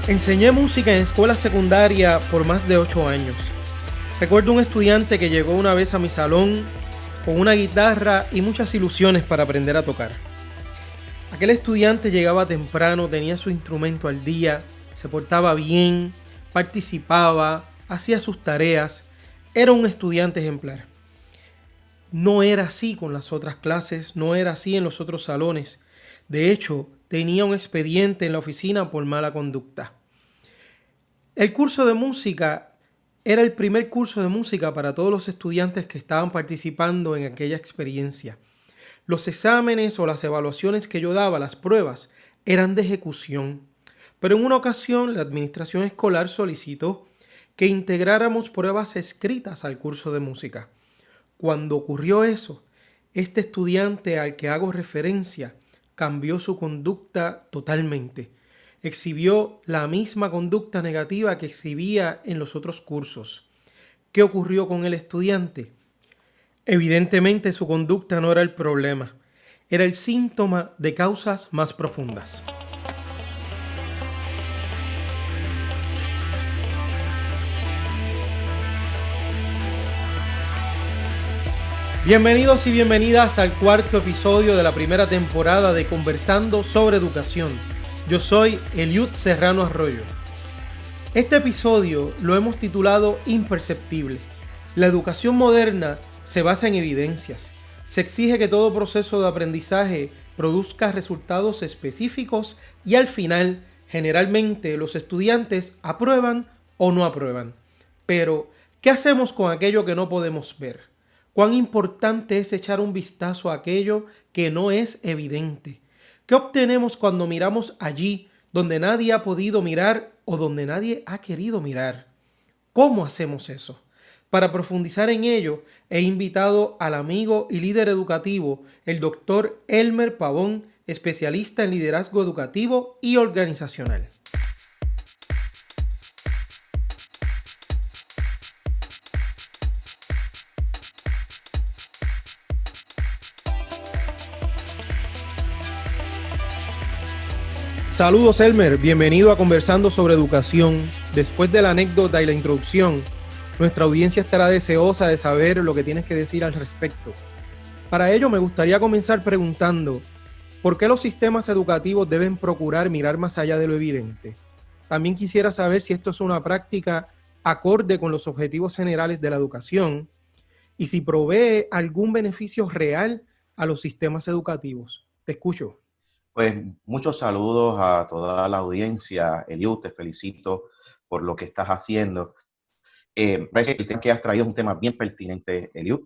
Enseñé música en escuela secundaria por más de 8 años. Recuerdo un estudiante que llegó una vez a mi salón con una guitarra y muchas ilusiones para aprender a tocar. Aquel estudiante llegaba temprano, tenía su instrumento al día, se portaba bien, participaba, hacía sus tareas, era un estudiante ejemplar. No era así con las otras clases, no era así en los otros salones. De hecho, tenía un expediente en la oficina por mala conducta. El curso de música era el primer curso de música para todos los estudiantes que estaban participando en aquella experiencia. Los exámenes o las evaluaciones que yo daba, las pruebas, eran de ejecución. Pero en una ocasión la administración escolar solicitó que integráramos pruebas escritas al curso de música. Cuando ocurrió eso, este estudiante al que hago referencia cambió su conducta totalmente. Exhibió la misma conducta negativa que exhibía en los otros cursos. ¿Qué ocurrió con el estudiante? Evidentemente su conducta no era el problema, era el síntoma de causas más profundas. Bienvenidos y bienvenidas al cuarto episodio de la primera temporada de Conversando sobre Educación. Yo soy Eliud Serrano Arroyo. Este episodio lo hemos titulado Imperceptible. La educación moderna se basa en evidencias. Se exige que todo proceso de aprendizaje produzca resultados específicos y al final, generalmente, los estudiantes aprueban o no aprueban. Pero, ¿qué hacemos con aquello que no podemos ver? ¿Cuán importante es echar un vistazo a aquello que no es evidente? ¿Qué obtenemos cuando miramos allí donde nadie ha podido mirar o donde nadie ha querido mirar? ¿Cómo hacemos eso? Para profundizar en ello, he invitado al amigo y líder educativo, el doctor Elmer Pavón, especialista en liderazgo educativo y organizacional. Saludos Elmer, bienvenido a Conversando sobre Educación. Después de la anécdota y la introducción, nuestra audiencia estará deseosa de saber lo que tienes que decir al respecto. Para ello me gustaría comenzar preguntando, ¿por qué los sistemas educativos deben procurar mirar más allá de lo evidente? También quisiera saber si esto es una práctica acorde con los objetivos generales de la educación y si provee algún beneficio real a los sistemas educativos. Te escucho. Pues muchos saludos a toda la audiencia. Eliud, te felicito por lo que estás haciendo. Parece que el tema que has traído es un tema bien pertinente, Eliud.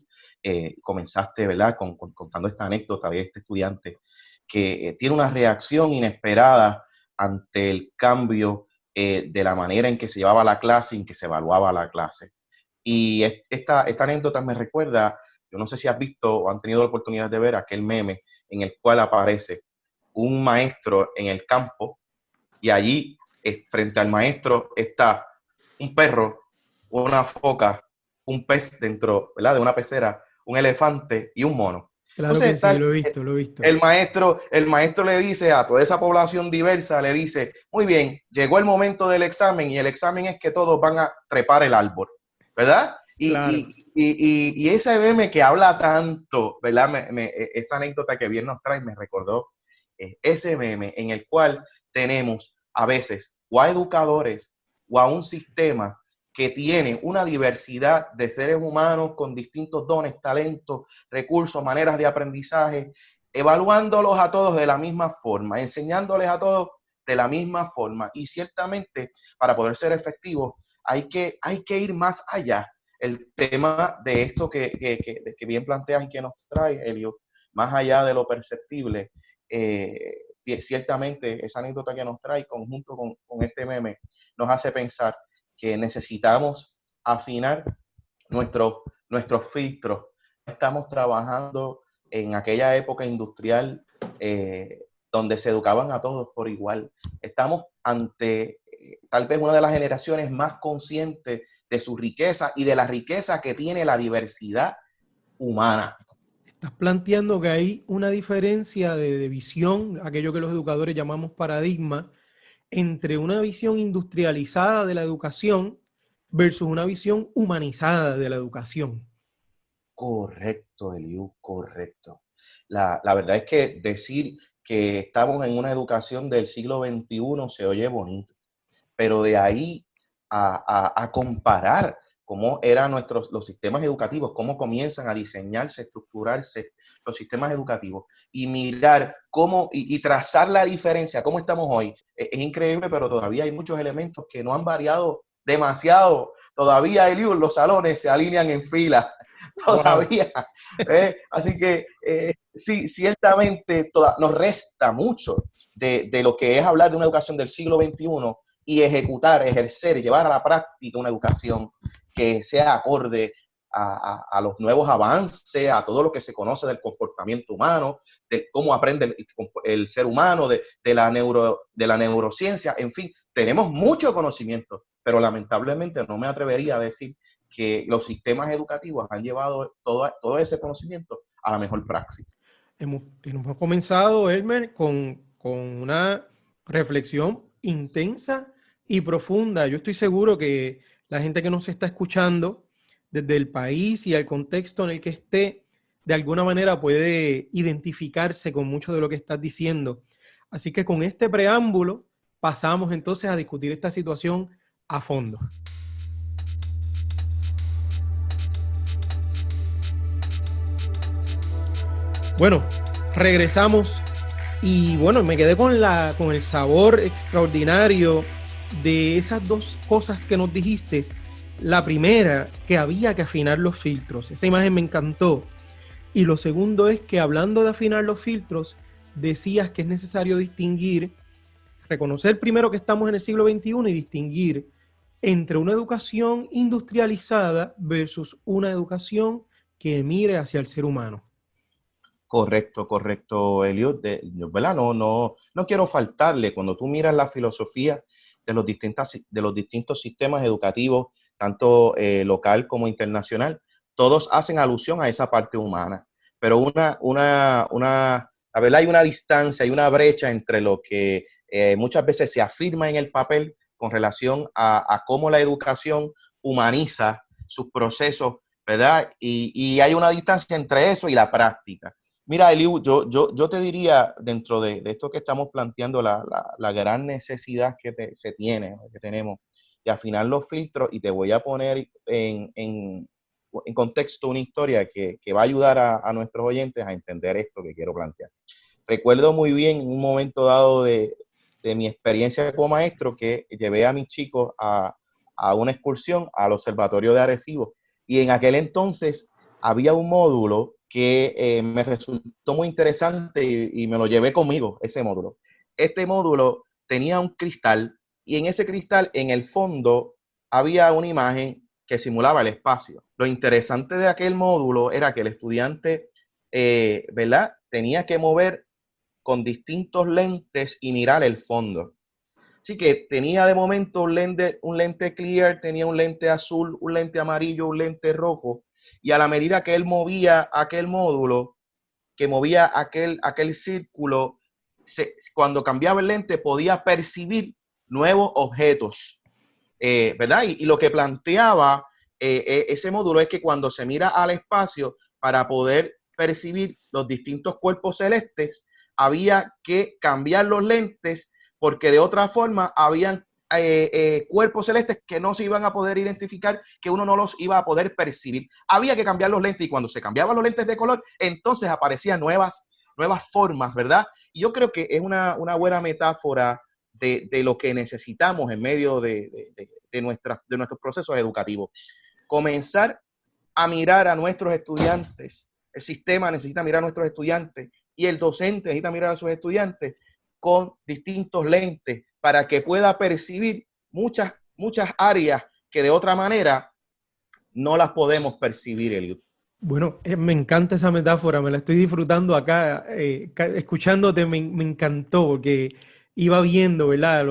Comenzaste, ¿verdad?, contando esta anécdota de este estudiante que tiene una reacción inesperada ante el cambio de la manera en que se llevaba la clase y en que se evaluaba la clase. Y esta anécdota me recuerda, yo no sé si has visto o han tenido la oportunidad de ver aquel meme en el cual aparece un maestro en el campo y allí frente al maestro está un perro, una foca, un pez dentro, ¿verdad?, de una pecera, un elefante y un mono. Claro Entonces que está sí, lo he visto, lo he visto. el maestro le dice a toda esa población diversa, le dice, muy bien, llegó el momento del examen y el examen es que todos van a trepar el árbol, ¿verdad? Claro. Y ese meme que habla tanto, ¿verdad? Esa anécdota que bien nos trae me recordó ese meme en el cual tenemos a veces o a educadores o a un sistema que tiene una diversidad de seres humanos con distintos dones, talentos, recursos, maneras de aprendizaje, evaluándolos a todos de la misma forma, enseñándoles a todos de la misma forma. Y ciertamente, para poder ser efectivos, hay que ir más allá. El tema de esto que bien planteas y que nos trae, Elio, más allá de lo perceptible, ciertamente esa anécdota que nos trae conjunto con este meme nos hace pensar que necesitamos afinar nuestros filtros. Estamos trabajando en aquella época industrial donde se educaban a todos por igual. Estamos ante tal vez una de las generaciones más conscientes de su riqueza y de la riqueza que tiene la diversidad humana. Estás planteando que hay una diferencia de visión, aquello que los educadores llamamos paradigma, entre una visión industrializada de la educación versus una visión humanizada de la educación. Correcto, Eliu, correcto. La verdad es que decir que estamos en una educación del siglo XXI se oye bonito, pero de ahí a comparar cómo eran los sistemas educativos, cómo comienzan a diseñarse, estructurarse los sistemas educativos y mirar cómo y trazar la diferencia, cómo estamos hoy, es increíble, pero todavía hay muchos elementos que no han variado demasiado. Todavía, Eliu, los salones se alinean en fila todavía. Así que sí, ciertamente nos resta mucho de lo que es hablar de una educación del siglo XXI y ejecutar, ejercer, llevar a la práctica una educación que sea acorde a los nuevos avances, a todo lo que se conoce del comportamiento humano, de cómo aprende el ser humano, de la neurociencia, en fin, tenemos mucho conocimiento, pero lamentablemente no me atrevería a decir que los sistemas educativos han llevado todo ese conocimiento a la mejor praxis. Hemos comenzado, Elmer, con una reflexión intensa y profunda. Yo estoy seguro que la gente que nos está escuchando desde el país y el contexto en el que esté, de alguna manera puede identificarse con mucho de lo que estás diciendo. Así que con este preámbulo pasamos entonces a discutir esta situación a fondo. Bueno, regresamos y bueno, me quedé con el sabor extraordinario de esas dos cosas que nos dijiste. La primera, que había que afinar los filtros. Esa imagen me encantó. Y lo segundo es que hablando de afinar los filtros, decías que es necesario distinguir, reconocer primero que estamos en el siglo XXI y distinguir entre una educación industrializada versus una educación que mire hacia el ser humano. Correcto, Eliud. ¿Verdad? No quiero faltarle. Cuando tú miras la filosofía de los distintos sistemas educativos, tanto local como internacional, todos hacen alusión a esa parte humana. Pero la verdad, hay una distancia, hay una brecha entre lo que muchas veces se afirma en el papel con relación a cómo la educación humaniza sus procesos, ¿verdad? Y hay una distancia entre eso y la práctica. Mira, Eliu, yo te diría, dentro de esto que estamos planteando, la gran necesidad que tenemos de afinar los filtros, y te voy a poner en contexto una historia que va a ayudar a nuestros oyentes a entender esto que quiero plantear. Recuerdo muy bien un momento dado de mi experiencia como maestro que llevé a mis chicos a una excursión al Observatorio de Arecibo, y en aquel entonces había un módulo que me resultó muy interesante y me lo llevé conmigo, ese módulo. Este módulo tenía un cristal y en ese cristal, en el fondo, había una imagen que simulaba el espacio. Lo interesante de aquel módulo era que el estudiante, ¿verdad?, tenía que mover con distintos lentes y mirar el fondo. Así que tenía de momento un lente clear, tenía un lente azul, un lente amarillo, un lente rojo, y a la medida que él movía aquel módulo, que movía aquel círculo, cuando cambiaba el lente podía percibir nuevos objetos, ¿verdad? Y lo que planteaba ese módulo es que cuando se mira al espacio, para poder percibir los distintos cuerpos celestes, había que cambiar los lentes, porque de otra forma habían cuerpos celestes que no se iban a poder identificar, que uno no los iba a poder percibir. Había que cambiar los lentes, y cuando se cambiaban los lentes de color, entonces aparecían nuevas formas, ¿verdad? Y yo creo que es una buena metáfora de lo que necesitamos en medio de nuestros procesos educativos. Comenzar a mirar a nuestros estudiantes. El sistema necesita mirar a nuestros estudiantes y el docente necesita mirar a sus estudiantes con distintos lentes para que pueda percibir muchas áreas que de otra manera no las podemos percibir, Eliud. Bueno, me encanta esa metáfora, me la estoy disfrutando acá, escuchándote me encantó, porque iba viendo, ¿verdad?,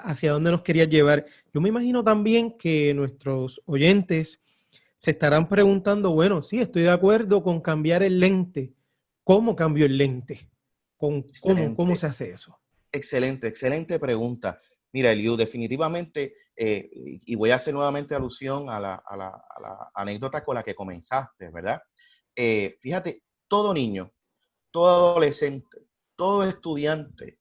hacia dónde nos querías llevar. Yo me imagino también que nuestros oyentes se estarán preguntando, bueno, sí, estoy de acuerdo con cambiar el lente. ¿Cómo cambio el lente? ¿Cómo se hace eso? Excelente pregunta. Mira, Eliu, definitivamente, y voy a hacer nuevamente alusión a la anécdota con la que comenzaste, ¿verdad? Fíjate, todo niño, todo adolescente, todo estudiante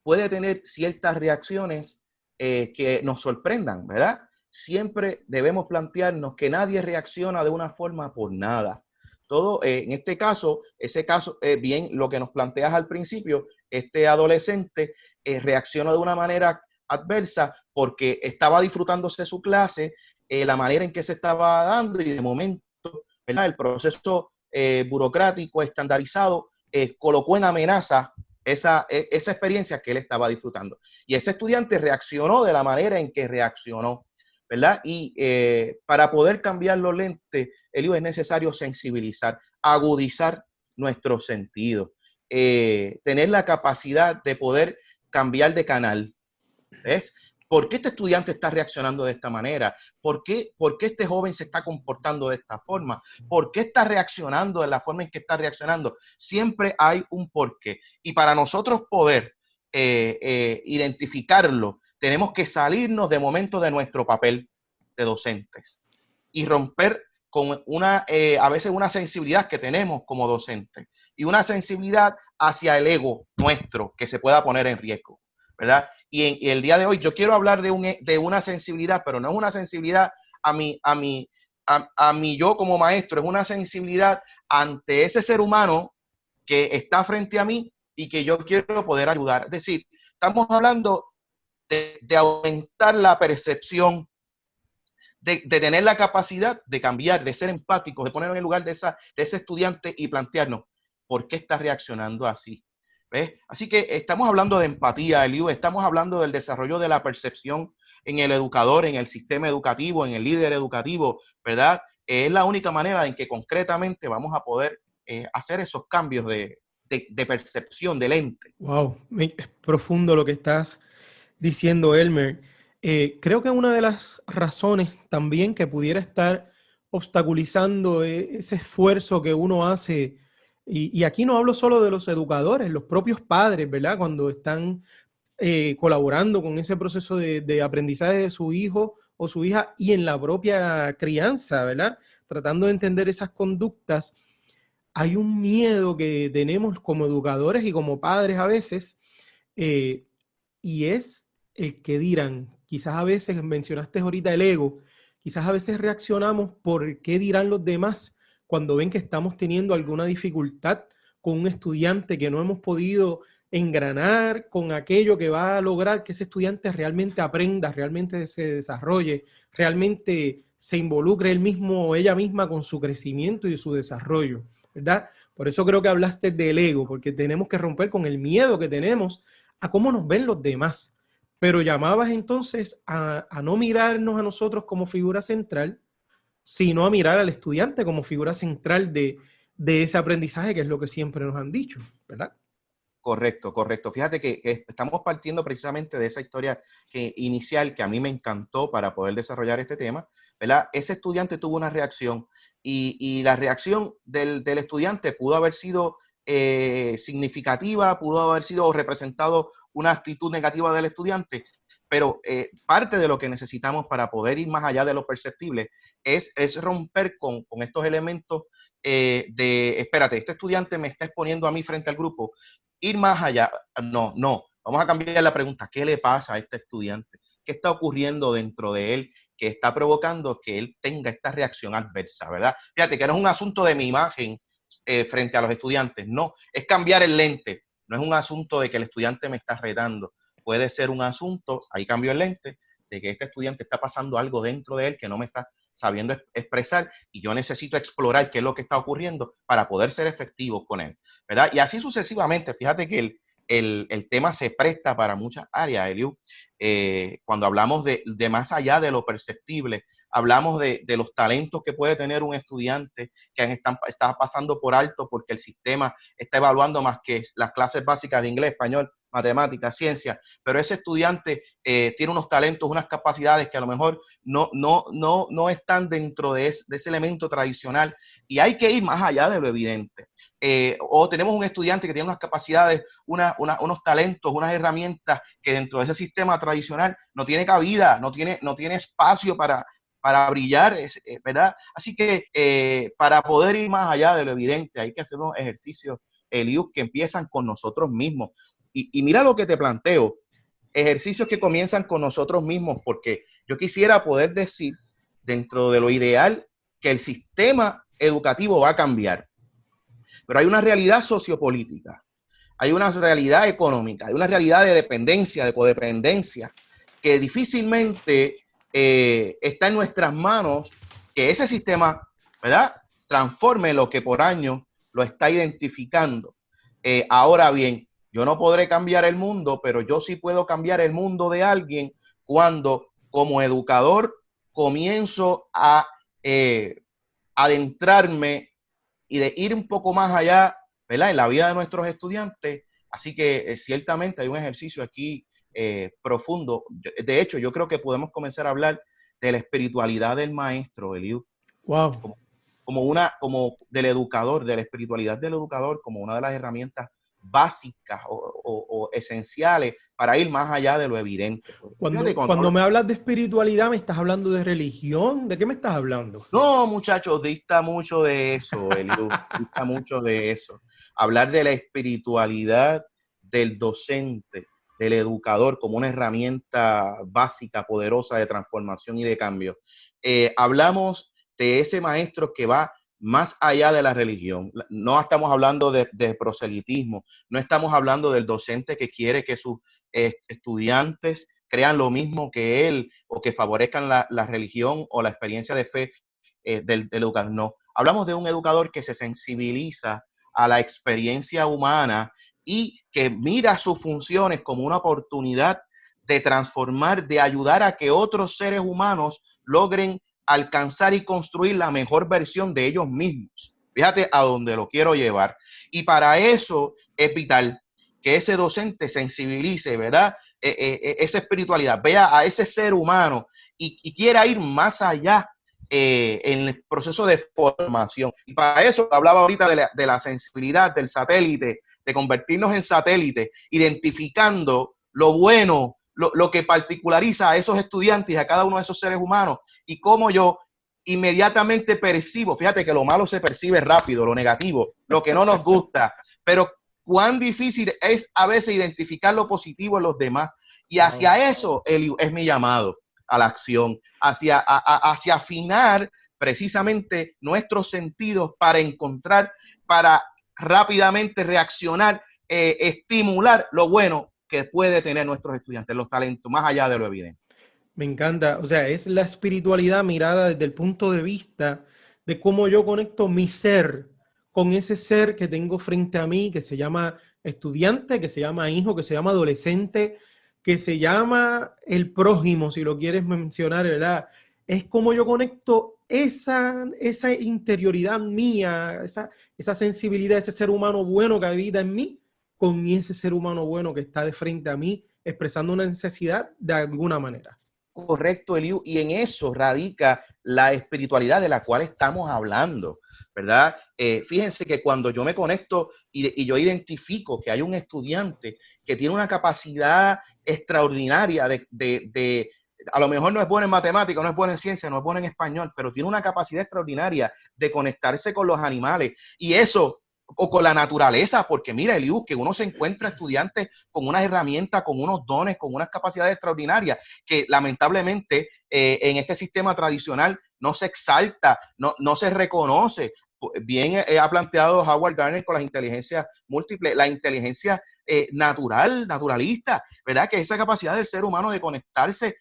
puede tener ciertas reacciones que nos sorprendan, ¿verdad? Siempre debemos plantearnos que nadie reacciona de una forma por nada. Todo, en este caso, ese caso, bien lo que nos planteas al principio, este adolescente reacciona de una manera adversa porque estaba disfrutándose de su clase, la manera en que se estaba dando y de momento, ¿verdad? El proceso burocrático estandarizado colocó en amenaza esa experiencia que él estaba disfrutando. Y ese estudiante reaccionó de la manera en que reaccionó, ¿verdad? Y para poder cambiar los lentes, Elio, es necesario sensibilizar, agudizar nuestros sentidos, tener la capacidad de poder cambiar de canal, ¿ves? ¿Por qué este estudiante está reaccionando de esta manera? ¿Por qué este joven se está comportando de esta forma? ¿Por qué está reaccionando de la forma en que está reaccionando? Siempre hay un porqué. Y para nosotros poder identificarlo, tenemos que salirnos de momento de nuestro papel de docentes y romper con a veces una sensibilidad que tenemos como docentes y una sensibilidad hacia el ego nuestro que se pueda poner en riesgo, ¿verdad? Y el día de hoy yo quiero hablar de una sensibilidad, pero no es una sensibilidad a mi yo como maestro, es una sensibilidad ante ese ser humano que está frente a mí y que yo quiero poder ayudar. Es decir, estamos hablando de aumentar la percepción, de tener la capacidad de cambiar, de ser empáticos, de ponernos en el lugar de ese estudiante y plantearnos, ¿por qué está reaccionando así? ¿Ves? Así que estamos hablando de empatía, Eliu, estamos hablando del desarrollo de la percepción en el educador, en el sistema educativo, en el líder educativo, ¿verdad? Es la única manera en que concretamente vamos a poder hacer esos cambios de percepción, de lente. Wow, es profundo lo que estás diciendo, Elmer. Creo que una de las razones también que pudiera estar obstaculizando ese esfuerzo que uno hace, y aquí no hablo solo de los educadores, los propios padres, ¿verdad? Cuando están colaborando con ese proceso de aprendizaje de su hijo o su hija y en la propia crianza, ¿verdad? Tratando de entender esas conductas, hay un miedo que tenemos como educadores y como padres a veces, eh, y es el que dirán. Quizás a veces, mencionaste ahorita el ego, quizás a veces reaccionamos por qué dirán los demás cuando ven que estamos teniendo alguna dificultad con un estudiante que no hemos podido engranar con aquello que va a lograr que ese estudiante realmente aprenda, realmente se desarrolle, realmente se involucre él mismo o ella misma con su crecimiento y su desarrollo, ¿verdad? Por eso creo que hablaste del ego, porque tenemos que romper con el miedo que tenemos a cómo nos ven los demás. Pero llamabas entonces a no mirarnos a nosotros como figura central, sino a mirar al estudiante como figura central de ese aprendizaje, que es lo que siempre nos han dicho, ¿verdad? Correcto, correcto. Fíjate que estamos partiendo precisamente de esa historia inicial que a mí me encantó para poder desarrollar este tema, ¿verdad? Ese estudiante tuvo una reacción y la reacción del estudiante pudo haber sido significativa, pudo haber sido representado una actitud negativa del estudiante, pero parte de lo que necesitamos para poder ir más allá de lo perceptible es romper con estos elementos espérate, este estudiante me está exponiendo a mí frente al grupo, ir más allá. No. Vamos a cambiar la pregunta. ¿Qué le pasa a este estudiante? ¿Qué está ocurriendo dentro de él que está provocando que él tenga esta reacción adversa, verdad? Fíjate que no es un asunto de mi imagen frente a los estudiantes. No, es cambiar el lente. No es un asunto de que el estudiante me está retando. Puede ser un asunto, ahí cambio el lente, de que este estudiante está pasando algo dentro de él que no me está sabiendo expresar y yo necesito explorar qué es lo que está ocurriendo para poder ser efectivo con él, ¿verdad? Y así sucesivamente. Fíjate que el tema se presta para muchas áreas, Eliu. Cuando hablamos de más allá de lo perceptible, hablamos de los talentos que puede tener un estudiante que está pasando por alto porque el sistema está evaluando más que las clases básicas de inglés, español, matemáticas, ciencia, pero ese estudiante tiene unos talentos, unas capacidades que a lo mejor no están dentro de ese elemento tradicional y hay que ir más allá de lo evidente. o tenemos un estudiante que tiene unas capacidades, unos talentos, unas herramientas que dentro de ese sistema tradicional no tiene cabida, no tiene espacio para brillar, ¿verdad? Así que para poder ir más allá de lo evidente, hay que hacer unos ejercicios, Eliud, que empiezan con nosotros mismos. Y mira lo que te planteo, ejercicios que comienzan con nosotros mismos, porque yo quisiera poder decir, dentro de lo ideal, que el sistema educativo va a cambiar. Pero hay una realidad sociopolítica, hay una realidad económica, hay una realidad de dependencia, de codependencia, que difícilmente está en nuestras manos que ese sistema, ¿verdad?, transforme lo que por años lo está identificando. Ahora bien, yo no podré cambiar el mundo, pero yo sí puedo cambiar el mundo de alguien cuando, como educador, comienzo a adentrarme y de ir un poco más allá, ¿verdad?, en la vida de nuestros estudiantes. Así que ciertamente hay un ejercicio aquí profundo. De hecho, yo creo que podemos comenzar a hablar de la espiritualidad del maestro, Eliud. Wow. Como del educador, de la espiritualidad del educador, como una de las herramientas básicas o esenciales para ir más allá de lo evidente. Cuando me hablas de espiritualidad, ¿me estás hablando de religión? ¿De qué me estás hablando? No, muchachos, dista mucho de eso, Eliud, dista mucho de eso. Hablar de la espiritualidad del docente, del educador, como una herramienta básica, poderosa de transformación y de cambio. Hablamos de ese maestro que va más allá de la religión. No estamos hablando de proselitismo, no estamos hablando del docente que quiere que sus estudiantes crean lo mismo que él o que favorezcan la religión o la experiencia de fe del educador. No, hablamos de un educador que se sensibiliza a la experiencia humana y que mira sus funciones como una oportunidad de transformar, de ayudar a que otros seres humanos logren alcanzar y construir la mejor versión de ellos mismos. Fíjate a dónde lo quiero llevar. Y para eso es vital que ese docente sensibilice, ¿verdad? Esa espiritualidad, vea a ese ser humano y quiera ir más allá en el proceso de formación. Y para eso hablaba ahorita de la sensibilidad del satélite, de convertirnos en satélite, identificando lo bueno, lo que particulariza a esos estudiantes y a cada uno de esos seres humanos, y cómo yo inmediatamente percibo, fíjate que lo malo se percibe rápido, lo negativo, lo que no nos gusta, pero cuán difícil es a veces identificar lo positivo en los demás, y hacia eso es mi llamado a la acción, hacia afinar precisamente nuestros sentidos para encontrar, para rápidamente reaccionar, estimular lo bueno que puede tener nuestros estudiantes, los talentos, más allá de lo evidente. Me encanta, o sea, es la espiritualidad mirada desde el punto de vista de cómo yo conecto mi ser con ese ser que tengo frente a mí, que se llama estudiante, que se llama hijo, que se llama adolescente, que se llama el prójimo, si lo quieres mencionar, ¿verdad? Es como yo conecto esa interioridad mía, esa sensibilidad, ese ser humano bueno que habita en mí, con ese ser humano bueno que está de frente a mí, expresando una necesidad de alguna manera. Correcto, Eliu, y en eso radica la espiritualidad de la cual estamos hablando, ¿verdad? Fíjense que cuando yo me conecto y yo identifico que hay un estudiante que tiene una capacidad extraordinaria a lo mejor no es bueno en matemáticas, no es bueno en ciencia, no es bueno en español, pero tiene una capacidad extraordinaria de conectarse con los animales, y eso, o con la naturaleza, porque mira, Eliud, que uno se encuentra estudiantes con unas herramientas, con unos dones, con unas capacidades extraordinarias, que lamentablemente en este sistema tradicional no se exalta, no se reconoce. Bien ha planteado Howard Gardner con las inteligencias múltiples, la inteligencia naturalista, ¿verdad? Que esa capacidad del ser humano de conectarse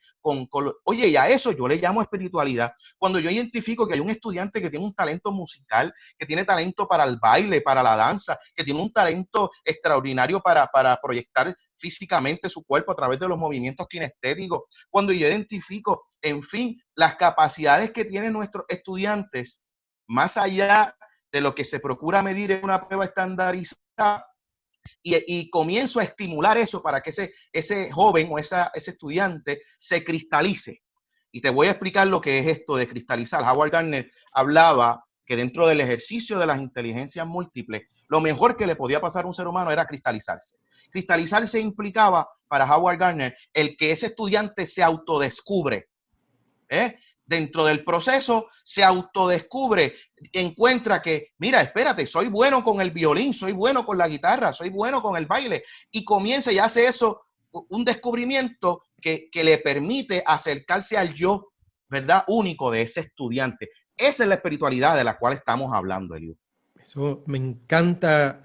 oye, y a eso yo le llamo espiritualidad. Cuando yo identifico que hay un estudiante que tiene un talento musical, que tiene talento para el baile, para la danza, que tiene un talento extraordinario para proyectar físicamente su cuerpo a través de los movimientos kinestéticos, cuando yo identifico, en fin, las capacidades que tienen nuestros estudiantes, más allá de lo que se procura medir en una prueba estandarizada, y comienzo a estimular eso para que ese joven o ese estudiante se cristalice. Y te voy a explicar lo que es esto de cristalizar. Howard Gardner hablaba que dentro del ejercicio de las inteligencias múltiples, lo mejor que le podía pasar a un ser humano era cristalizarse. Cristalizarse implicaba, para Howard Gardner, el que ese estudiante se autodescubre. Dentro del proceso se autodescubre, encuentra que, mira, espérate, soy bueno con el violín, soy bueno con la guitarra, soy bueno con el baile, y comienza y hace eso, un descubrimiento que le permite acercarse al yo, ¿verdad?, único de ese estudiante. Esa es la espiritualidad de la cual estamos hablando, Eliud. Eso me encanta.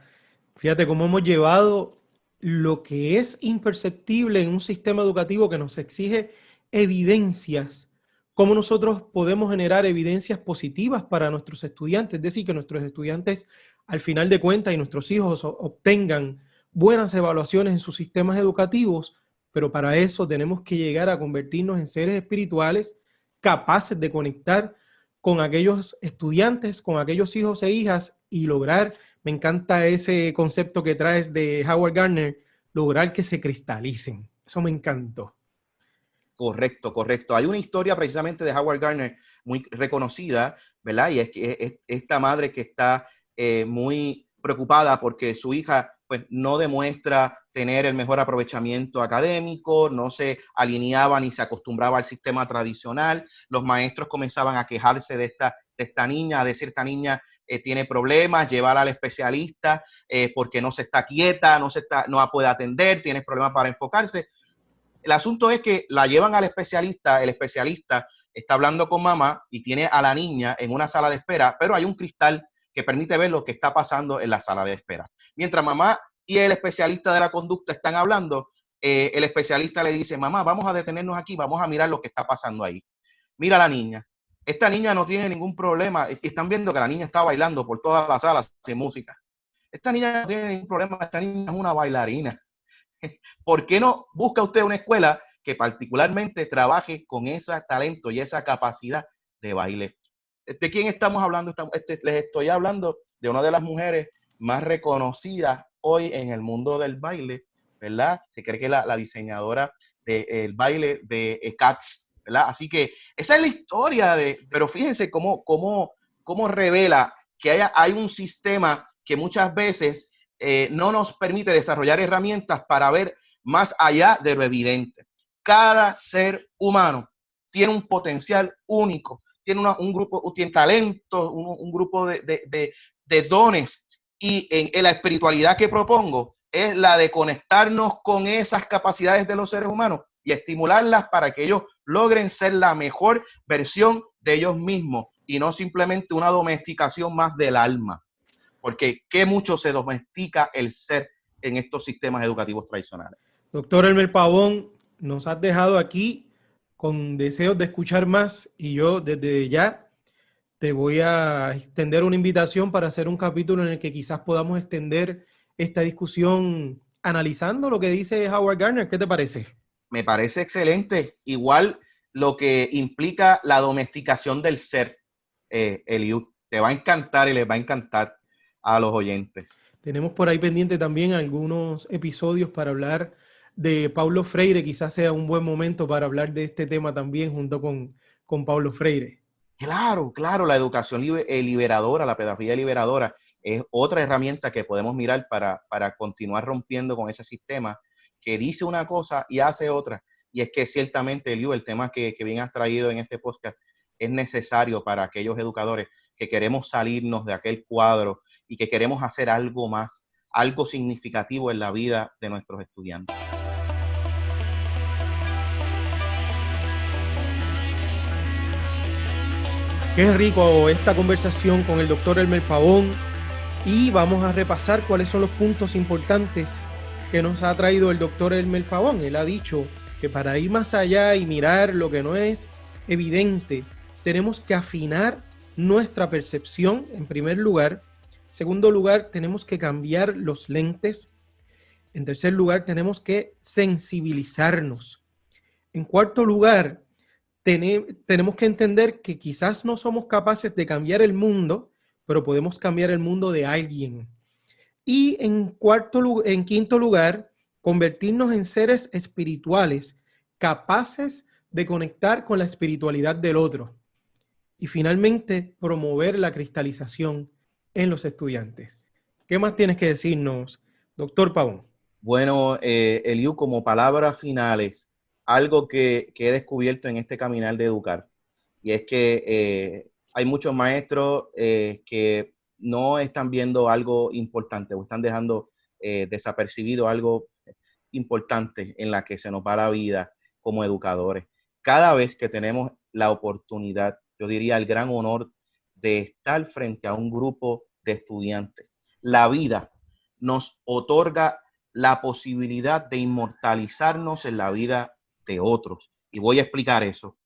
Fíjate cómo hemos llevado lo que es imperceptible en un sistema educativo que nos exige evidencias, cómo nosotros podemos generar evidencias positivas para nuestros estudiantes, es decir, que nuestros estudiantes al final de cuentas y nuestros hijos obtengan buenas evaluaciones en sus sistemas educativos, pero para eso tenemos que llegar a convertirnos en seres espirituales capaces de conectar con aquellos estudiantes, con aquellos hijos e hijas y lograr, me encanta ese concepto que traes de Howard Gardner, lograr que se cristalicen. Eso me encantó. Correcto, correcto. Hay una historia precisamente de Howard Gardner muy reconocida, ¿verdad? Y es que es esta madre que está muy preocupada porque su hija pues no demuestra tener el mejor aprovechamiento académico, no se alineaba ni se acostumbraba al sistema tradicional. Los maestros comenzaban a quejarse de esta niña, a decir, esta niña tiene problemas, llevarla al especialista porque no se está quieta, no puede atender, tiene problemas para enfocarse. El asunto es que la llevan al especialista, el especialista está hablando con mamá y tiene a la niña en una sala de espera, pero hay un cristal que permite ver lo que está pasando en la sala de espera. Mientras mamá y el especialista de la conducta están hablando, el especialista le dice, mamá, vamos a detenernos aquí, vamos a mirar lo que está pasando ahí. Mira a la niña. Esta niña no tiene ningún problema. Están viendo que la niña está bailando por toda la sala sin música. Esta niña no tiene ningún problema, esta niña es una bailarina. ¿Por qué no busca usted una escuela que particularmente trabaje con ese talento y esa capacidad de baile? ¿De quién estamos hablando? Les estoy hablando de una de las mujeres más reconocidas hoy en el mundo del baile, ¿verdad? Se cree que es la diseñadora del baile de Cats, ¿verdad? Así que esa es la historia pero fíjense cómo revela que hay un sistema que muchas veces no nos permite desarrollar herramientas para ver más allá de lo evidente. Cada ser humano tiene un potencial único, tiene un grupo, tiene talentos, un grupo de dones, y en la espiritualidad que propongo es la de conectarnos con esas capacidades de los seres humanos y estimularlas para que ellos logren ser la mejor versión de ellos mismos y no simplemente una domesticación más del alma. Porque qué mucho se domestica el ser en estos sistemas educativos tradicionales. Doctor Elmer Pavón, nos has dejado aquí con deseos de escuchar más y yo desde ya te voy a extender una invitación para hacer un capítulo en el que quizás podamos extender esta discusión analizando lo que dice Howard Gardner. ¿Qué te parece? Me parece excelente. Igual lo que implica la domesticación del ser, Eliud. Te va a encantar y les va a encantar a los oyentes. Tenemos por ahí pendiente también algunos episodios para hablar de Paulo Freire. Quizás sea un buen momento para hablar de este tema también junto con Paulo Freire. Claro, la educación liberadora, la pedagogía liberadora es otra herramienta que podemos mirar para continuar rompiendo con ese sistema que dice una cosa y hace otra. Y es que ciertamente, Eliu, el tema que bien has traído en este podcast es necesario para aquellos educadores que queremos salirnos de aquel cuadro y que queremos hacer algo más, algo significativo en la vida de nuestros estudiantes. Qué rico esta conversación con el doctor Elmer Pavón y vamos a repasar cuáles son los puntos importantes que nos ha traído el doctor Elmer Pavón. Él ha dicho que para ir más allá y mirar lo que no es evidente, tenemos que afinar nuestra percepción en primer lugar. En segundo lugar, tenemos que cambiar los lentes. En tercer lugar, tenemos que sensibilizarnos. En cuarto lugar, tenemos que entender que quizás no somos capaces de cambiar el mundo, pero podemos cambiar el mundo de alguien. Y en quinto lugar, convertirnos en seres espirituales, capaces de conectar con la espiritualidad del otro. y finalmente promover la cristalización en los estudiantes. ¿Qué más tienes que decirnos, doctor Pavón? Bueno, Eliu, como palabras finales, algo que he descubierto en este caminar de educar, y es que hay muchos maestros que no están viendo algo importante o están dejando desapercibido algo importante en la que se nos va la vida como educadores. Cada vez que tenemos la oportunidad, yo diría el gran honor de estar frente a un grupo de estudiantes, la vida nos otorga la posibilidad de inmortalizarnos en la vida de otros. Y voy a explicar eso.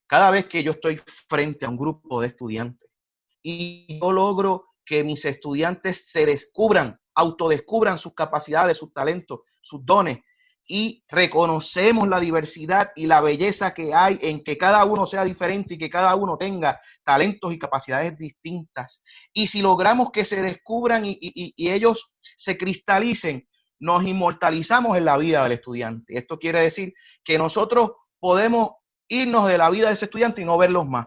Cada vez que yo estoy frente a un grupo de estudiantes y yo logro que mis estudiantes se descubran, autodescubran sus capacidades, sus talentos, sus dones, y reconocemos la diversidad y la belleza que hay en que cada uno sea diferente y que cada uno tenga talentos y capacidades distintas. Y si logramos que se descubran y ellos se cristalicen, nos inmortalizamos en la vida del estudiante. Esto quiere decir que nosotros podemos irnos de la vida de ese estudiante y no verlos más.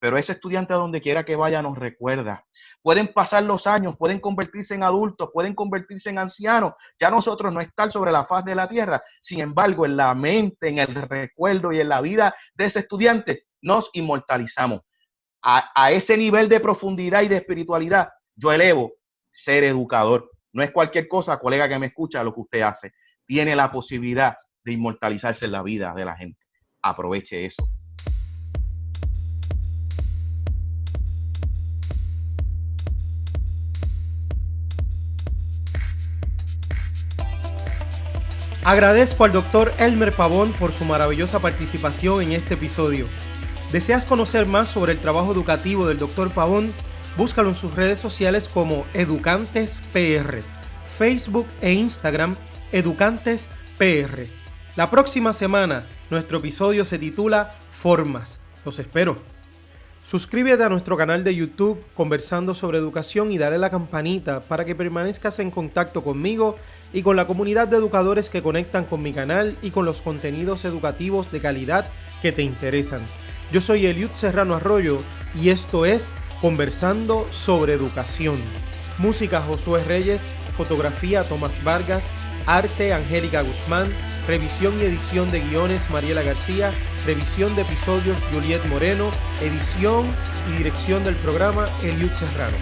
Pero ese estudiante a donde quiera que vaya nos recuerda. Pueden pasar los años, pueden convertirse en adultos, pueden convertirse en ancianos. Ya nosotros no estar sobre la faz de la tierra. Sin embargo, en la mente, en el recuerdo y en la vida de ese estudiante, nos inmortalizamos. A ese nivel de profundidad y de espiritualidad, yo elevo ser educador. No es cualquier cosa, colega que me escucha, lo que usted hace. Tiene la posibilidad de inmortalizarse en la vida de la gente. Aproveche eso. Agradezco al doctor Elmer Pavón por su maravillosa participación en este episodio. ¿Deseas conocer más sobre el trabajo educativo del doctor Pavón? Búscalo en sus redes sociales como EducantesPR, Facebook e Instagram EducantesPR. La próxima semana, nuestro episodio se titula Formas. Los espero. Suscríbete a nuestro canal de YouTube Conversando sobre Educación y dale la campanita para que permanezcas en contacto conmigo y con la comunidad de educadores que conectan con mi canal y con los contenidos educativos de calidad que te interesan. Yo soy Eliud Serrano Arroyo y esto es Conversando sobre Educación. Música Josué Reyes, fotografía Tomás Vargas, arte Angélica Guzmán, revisión y edición de guiones Mariela García, revisión de episodios Juliet Moreno, edición y dirección del programa Eliud Serrano.